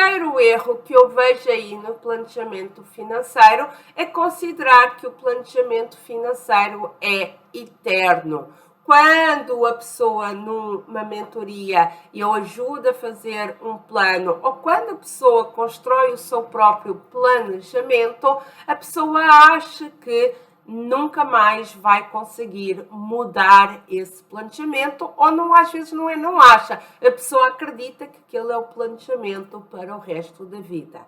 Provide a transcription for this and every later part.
terceiro erro que eu vejo aí no planejamento financeiro é considerar que o planejamento financeiro é eterno. Quando a pessoa numa mentoria eu ajudo a fazer um plano, ou quando a pessoa constrói o seu próprio planejamento, a pessoa acha que nunca mais vai conseguir mudar esse planejamento, ou não, às vezes não acha, a pessoa acredita que aquele é o planejamento para o resto da vida.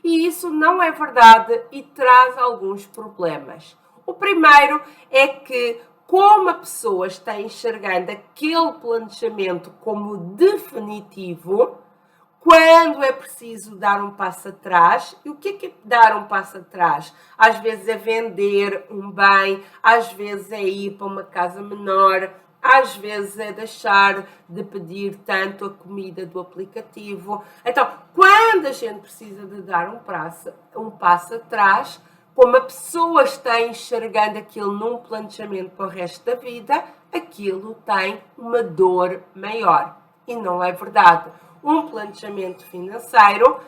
E isso não é verdade e traz alguns problemas. O primeiro é que, como a pessoa está enxergando aquele planejamento como definitivo, quando é preciso dar um passo atrás, e o que é dar um passo atrás? Às vezes é vender um bem, às vezes é ir para uma casa menor, às vezes é deixar de pedir tanto a comida do aplicativo. Então, quando a gente precisa de dar um passo atrás, como a pessoa está enxergando aquilo num planejamento para o resto da vida, aquilo tem uma dor maior. E não é verdade. Um planejamento financeiro,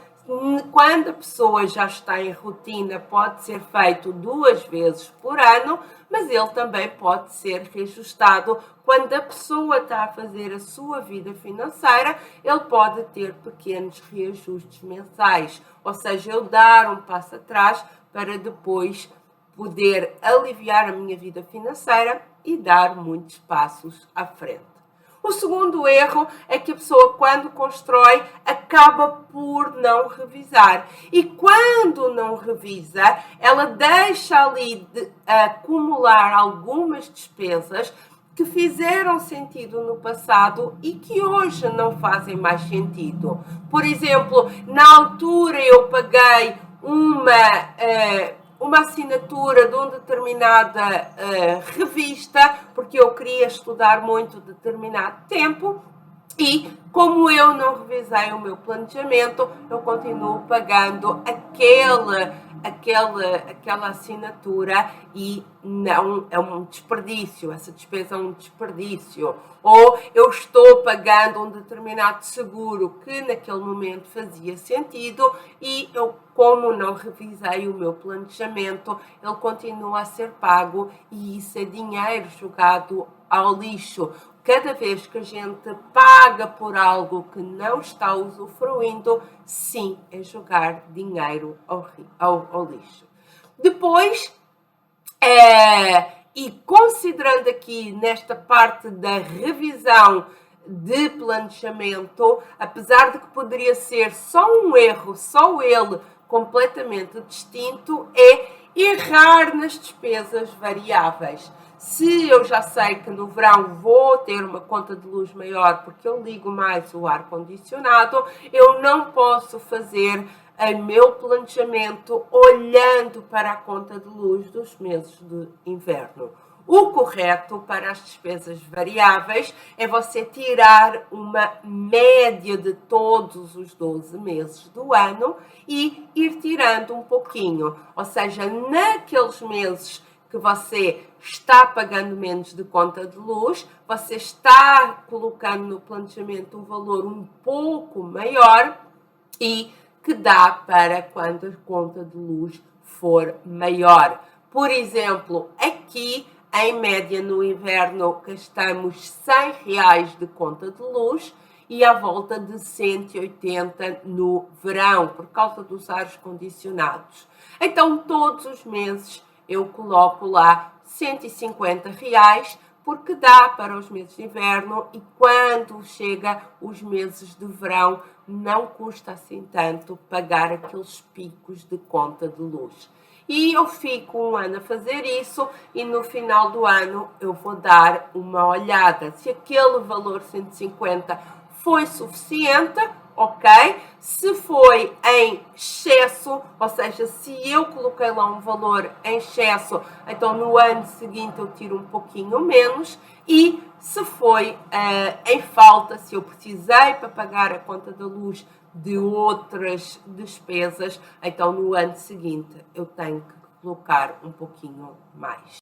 quando a pessoa já está em rotina, pode ser feito 2 vezes por ano, mas ele também pode ser reajustado. Quando a pessoa está a fazer a sua vida financeira, ele pode ter pequenos reajustes mensais, ou seja, eu dar um passo atrás para depois poder aliviar a minha vida financeira e dar muitos passos à frente. O segundo erro é que a pessoa, quando constrói, acaba por não revisar. E quando não revisa, ela deixa ali de acumular algumas despesas que fizeram sentido no passado e que hoje não fazem mais sentido. Por exemplo, na altura eu paguei uma assinatura de uma determinada revista, porque eu queria estudar muito determinado tempo, e como eu não revisei o meu planejamento, eu continuo pagando aquela assinatura e não é um desperdício, essa despesa é um desperdício. Ou eu estou pagando um determinado seguro que naquele momento fazia sentido e eu, como não revisei o meu planejamento, ele continua a ser pago e isso é dinheiro jogado ao lixo. Cada vez que a gente paga por algo que não está usufruindo, sim, é jogar dinheiro ao lixo. Depois, e considerando aqui nesta parte da revisão de planejamento, apesar de que poderia ser só um erro, só ele completamente distinto, é errar nas despesas variáveis. Se eu já sei que no verão vou ter uma conta de luz maior porque eu ligo mais o ar-condicionado, eu não posso fazer o meu planejamento olhando para a conta de luz dos meses de inverno. O correto para as despesas variáveis é você tirar uma média de todos os 12 meses do ano e ir tirando um pouquinho. Ou seja, naqueles meses que você está pagando menos de conta de luz, você está colocando no planejamento um valor um pouco maior e que dá para quando a conta de luz for maior. Por exemplo, aqui, em média, no inverno, gastamos R$100 de conta de luz e à volta de 180 no verão, por causa dos ares condicionados. Então, todos os meses eu coloco lá R$150, porque dá para os meses de inverno e quando chega os meses de verão não custa assim tanto pagar aqueles picos de conta de luz. E eu fico um ano a fazer isso e no final do ano eu vou dar uma olhada. Se aquele valor 150 foi suficiente, ok? Se foi em excesso, ou seja, se eu coloquei lá um valor em excesso, então no ano seguinte eu tiro um pouquinho menos. E se foi em falta, se eu precisei para pagar a conta da luz de outras despesas, então no ano seguinte eu tenho que colocar um pouquinho mais.